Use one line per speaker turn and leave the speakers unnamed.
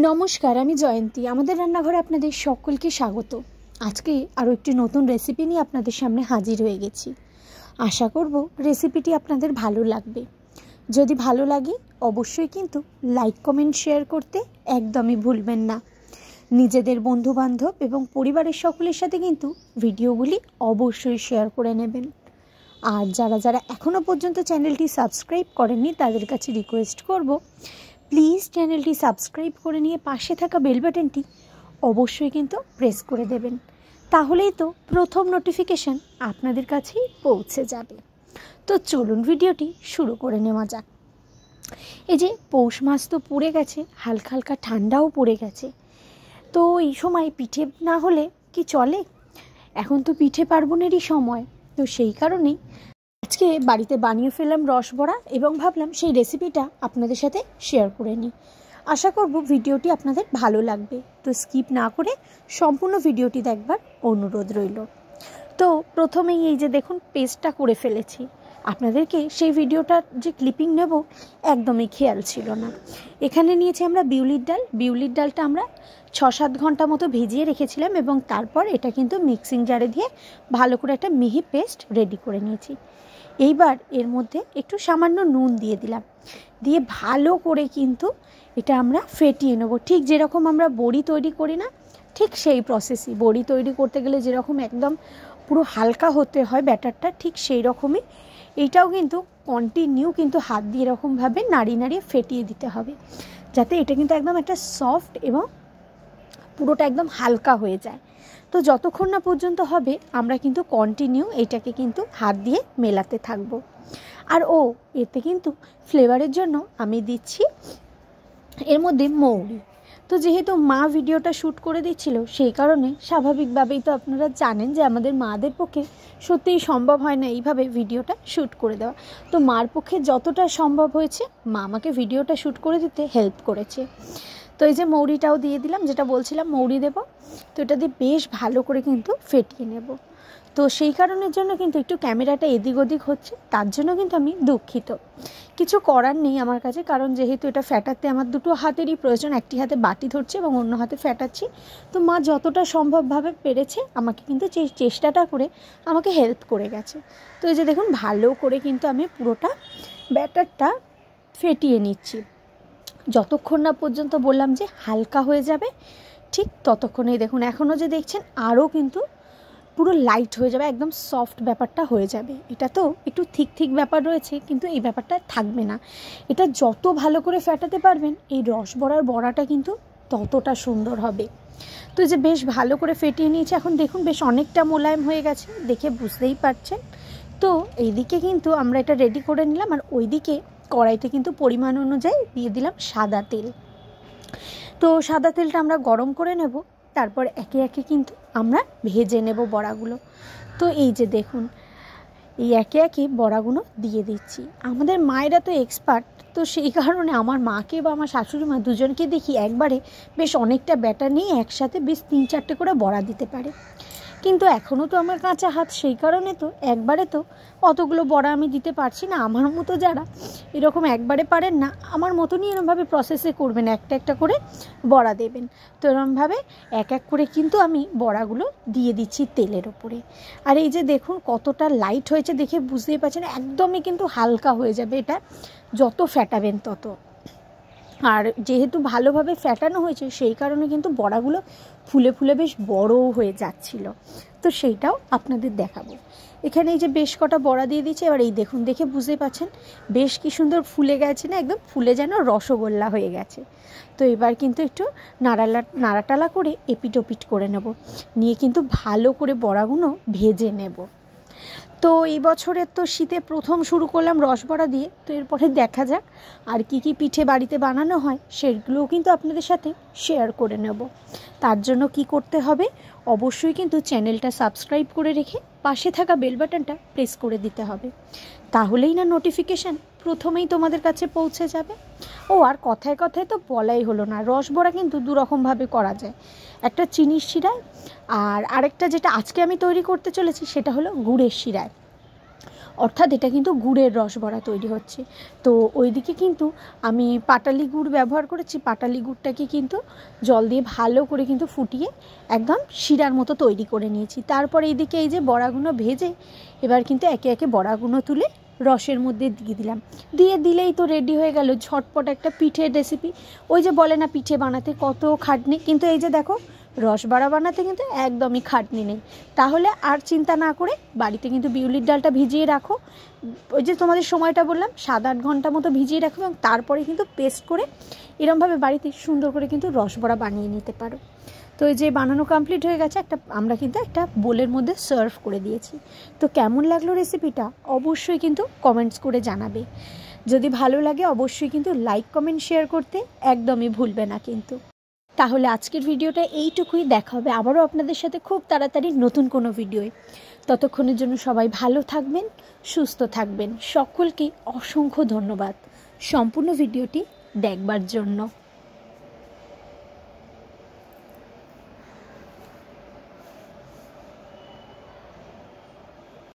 নমস্কার, আমি জয়ন্তী। আমাদের রান্নাঘরে আপনাদের সকলকে স্বাগত। আজকে আরও একটি নতুন রেসিপি নিয়ে আপনাদের সামনে হাজির হয়ে গেছি। আশা করব রেসিপিটি আপনাদের ভালো লাগবে। যদি ভালো লাগে অবশ্যই কিন্তু লাইক, কমেন্ট, শেয়ার করতে একদমই ভুলবেন না। নিজেদের বন্ধুবান্ধব এবং পরিবারের সকলের সাথে কিন্তু ভিডিওগুলি অবশ্যই শেয়ার করে নেবেন। আর যারা এখনও পর্যন্ত চ্যানেলটি সাবস্ক্রাইব করেননি তাদের কাছে রিকোয়েস্ট করব, প্লিজ চ্যানেলটি সাবস্ক্রাইব করে নিয়ে পাশে থাকা বেল বাটনটি অবশ্যই কিন্তু প্রেস করে দেবেন। তাহলেই তো প্রথম নোটিফিকেশান আপনাদের কাছেই পৌঁছে যাবে। তো চলুন ভিডিওটি শুরু করে নেওয়া যাক। এই যে পৌষ মাস তো পড়ে গেছে, হালকা হালকা ঠান্ডাও পড়ে গেছে। তো এই সময় পিঠে না হলে কি চলে? এখন তো পিঠে পার্বণেরই সময়। তো সেই কারণেই আজকে বাড়িতে বানিয়ে ফেললাম রসবড়া এবং ভাবলাম সেই রেসিপিটা আপনাদের সাথে শেয়ার করে নিই। আশা করব ভিডিওটি আপনাদের ভালো লাগবে। তো স্কিপ না করে সম্পূর্ণ ভিডিওটি দেখবার অনুরোধ রইল। তো প্রথমেই এই যে দেখুন পেস্টটা করে ফেলেছি। আপনাদেরকে সেই ভিডিওটার যে ক্লিপিং নেব একদমই খেয়াল ছিল না। এখানে নিয়েছি আমরা বিউলির ডালটা আমরা 6-7 ঘন্টা মতো ভিজিয়ে রেখেছিলাম এবং তারপর এটা কিন্তু মিক্সিং জারে দিয়ে ভালো করে একটা মিহি পেস্ট রেডি করে নিয়েছি। এইবার এর মধ্যে একটু সামান্য নুন দিয়ে দিলাম, দিয়ে ভালো করে কিন্তু এটা আমরা ফেটিয়ে নেব। ঠিক যেরকম আমরা বড়ি তৈরি করি না, ঠিক সেই প্রসেসই। বড়ি তৈরি করতে গেলে যেরকম একদম পুরো হালকা হতে হয় ব্যাটারটা, ঠিক সেই রকমই এইটাও কিন্তু কন্টিনিউ কিন্তু হাত দিয়ে এরকমভাবে নাড়িয়ে ফেটিয়ে দিতে হবে, যাতে এটা কিন্তু একদম একটা সফট এবং পুরোটা একদম হালকা হয়ে যায়। তো যতক্ষণ না পর্যন্ত হবে আমরা কিন্তু কন্টিনিউ এটাকে কিন্তু হাত দিয়ে মেলাতে থাকব। আর এতে কিন্তু ফ্লেভারের জন্য আমি দিচ্ছি এর মধ্যে মৌরি। তো যেহেতু মা ভিডিওটা শ্যুট করে দিচ্ছিল সেই কারণে স্বাভাবিকভাবেই তো আপনারা জানেন যে আমাদের মাদের পক্ষে সত্যিই সম্ভব হয় না এইভাবে ভিডিওটা শ্যুট করে দেওয়া। তো মার পক্ষে যতটা সম্ভব হয়েছে মা আমাকে ভিডিওটা শ্যুট করে দিতে হেল্প করেছে। তো এই যে মৌরিটাও দিয়ে দিলাম, যেটা বলছিলাম মৌরি দেব। তো এটা দিয়ে বেশ ভালো করে কিন্তু ফেটিয়ে নেব। তো সেই কারণের জন্য কিন্তু একটু ক্যামেরাটা এদিক ওদিক হচ্ছে, তার জন্য কিন্তু আমি দুঃখিত। কিছু করার নেই আমার কাছে, কারণ যেহেতু এটা ফ্যাটাতে আমার দুটো হাতেরই প্রয়োজন। একটি হাতে বাটি ধরছি এবং অন্য হাতে ফ্যাটাচ্ছি। তো মা যতটা সম্ভবভাবে পেরেছে আমাকে কিন্তু চেষ্টাটা করে আমাকে হেল্প করে গেছে। তো এই যে দেখুন ভালো করে কিন্তু আমি পুরোটা ব্যাটারটা ফেটিয়ে নিচ্ছি। যতক্ষণ না পর্যন্ত বললাম যে হালকা হয়ে যাবে, ঠিক ততক্ষণেই দেখুন এখনও যে দেখছেন আরও কিন্তু পুরো লাইট হয়ে যাবে, একদম সফট ব্যাপারটা হয়ে যাবে। এটা তো একটু ঠিক ব্যাপার রয়েছে, কিন্তু এই ব্যাপারটা থাকবে না। এটা যত ভালো করে ফেটাতে পারবেন এই রসবড়ার বড়াটা কিন্তু ততটা সুন্দর হবে। তো যে বেশ ভালো করে ফেটিয়ে নিয়েছি। এখন দেখুন বেশ অনেকটা মোলায়েম হয়ে গেছে, দেখে বুঝতেই পারছেন। তো এইদিকে কিন্তু আমরা এটা রেডি করে নিলাম, আর ওইদিকে কড়াইতে কিন্তু পরিমাণ অনুযায়ী দিয়ে দিলাম সাদা তেল। তো সাদা তেলটা আমরা গরম করে নেব, তারপর একে একে কিন্তু আমরা ভেজে নেব বড়াগুলো। তো এই যে দেখুন এই একে একে বড়াগুলো দিয়ে দিচ্ছি। আমাদের মায়েরা তো এক্সপার্ট, তো সেই কারণে আমার মাকে বা আমার শাশুড়ি মা দুজনকে দেখি একবারে বেশ অনেকটা ব্যাটার নিয়ে একসাথে বেশ 3-4টে করে বড়া দিতে পারে। কিন্তু এখনও তো আমার কাঁচা হাত, সেই কারণে তো একবারে তো অতগুলো বড়া আমি দিতে পারছি না। আমার মতো যারা এরকম একবারে পারেন না, আমার মতনই এরকমভাবে প্রসেসে করবেন, একটা একটা করে বড়া দেবেন। তো এরকমভাবে এক এক করে কিন্তু আমি বড়াগুলো দিয়ে দিচ্ছি তেলের ওপরে। আর এই যে দেখুন কতটা লাইট হয়েছে, দেখে বুঝতেই পারছেন একদমই কিন্তু হালকা হয়ে যাবে এটা যত ফ্যাটাবেন তত। আর যেহেতু ভালোভাবে ফ্যাটানো হয়েছে সেই কারণে কিন্তু বড়াগুলো ফুলে ফুলে বেশ বড়ও হয়ে যাচ্ছিল। তো সেইটাও আপনাদের দেখাবো। এখানে এই যে বেশ কটা বড়া দিয়ে দিচ্ছে। এবার এই দেখুন, দেখে বুঝতে পারছেন বেশ কি সুন্দর ফুলে গেছে না, একদম ফুলে যেন রসগোল্লা হয়ে গেছে। তো এবার কিন্তু একটু নাড়াটালা করে এপিট ওপিট করে নেব, নিয়ে কিন্তু ভালো করে বড়াগুলো ভেজে নেব। তো এই বছরের তো শীতে প্রথম শুরু করলাম রসবড়া দিয়ে। তো এরপরে দেখা যাক আর কি পিঠে বাড়িতে বানানো হয় সেগুলোও কিন্তু আপনাদের সাথে শেয়ার করে নেব। তার জন্য কি করতে হবে, অবশ্যই কিন্তু চ্যানেলটা সাবস্ক্রাইব করে রেখে পাশে থাকা বেল বাটনটা প্রেস করে দিতে হবে। তাহলেই না নোটিফিকেশান প্রথমেই তোমাদের কাছে পৌঁছে যাবে। আর কথায় কথায় তো বলাই হলো না, রসবড়া কিন্তু দুরকমভাবে করা যায়। একটা চিনির শিরায়, আর আরেকটা যেটা আজকে আমি তৈরি করতে চলেছি সেটা হলো গুড়ের শিরায়। অর্থাৎ এটা কিন্তু গুড়ের রস বড়া তৈরি হচ্ছে। তো ওইদিকে কিন্তু আমি পাটালি গুড় ব্যবহার করেছি। পাটালি গুড়টাকে কিন্তু জল দিয়ে ভালো করে কিন্তু ফুটিয়ে একদম শিরার মতো তৈরি করে নিয়েছি। তারপরে এইদিকে এই যে বড়াগুলো ভেজে এবার কিন্তু একে একে বড়াগুলো তুলে রসের মধ্যে দিয়ে দিলাম। দিলেই তো রেডি হয়ে গেল ঝটপট একটা পিঠের রেসিপি। ওই যে বলে না পিঠে বানাতে কত খাটনি, কিন্তু এই যে দেখো রস বড়া বানাতে কিন্তু একদমই খাটনি নেই। তাহলে আর চিন্তা না করে বাড়িতে কিন্তু বিউলির ডালটা ভিজিয়ে রাখো। ওই যে তোমাদের সময়টা বললাম 7-8 ঘন্টা মতো ভিজিয়ে রাখো, এবং তারপরে কিন্তু পেস্ট করে এরমভাবে বাড়িতে সুন্দর করে কিন্তু রস বড়া বানিয়ে নিতে পারো। তো এই যে বানানো কমপ্লিট হয়ে গেছে, আমরা কিন্তু একটা বোলের মধ্যে সার্ভ করে দিয়েছি। তো কেমন লাগলো রেসিপিটা অবশ্যই কিন্তু কমেন্টস করে জানাবে। যদি ভালো লাগে অবশ্যই কিন্তু লাইক কমেন্ট শেয়ার করতে একদমই ভুলবে না কিন্তু। তাহলে আজকের ভিডিওটা এইটুকুই, দেখা হবে আবারও আপনাদের সাথে খুব তাড়াতাড়ি নতুন কোনো ভিডিওয়। ততক্ষণের জন্য সবাই ভালো থাকবেন, সুস্থ থাকবেন। সকলকে অসংখ্য ধন্যবাদ সম্পূর্ণ ভিডিওটি দেখবার জন্য।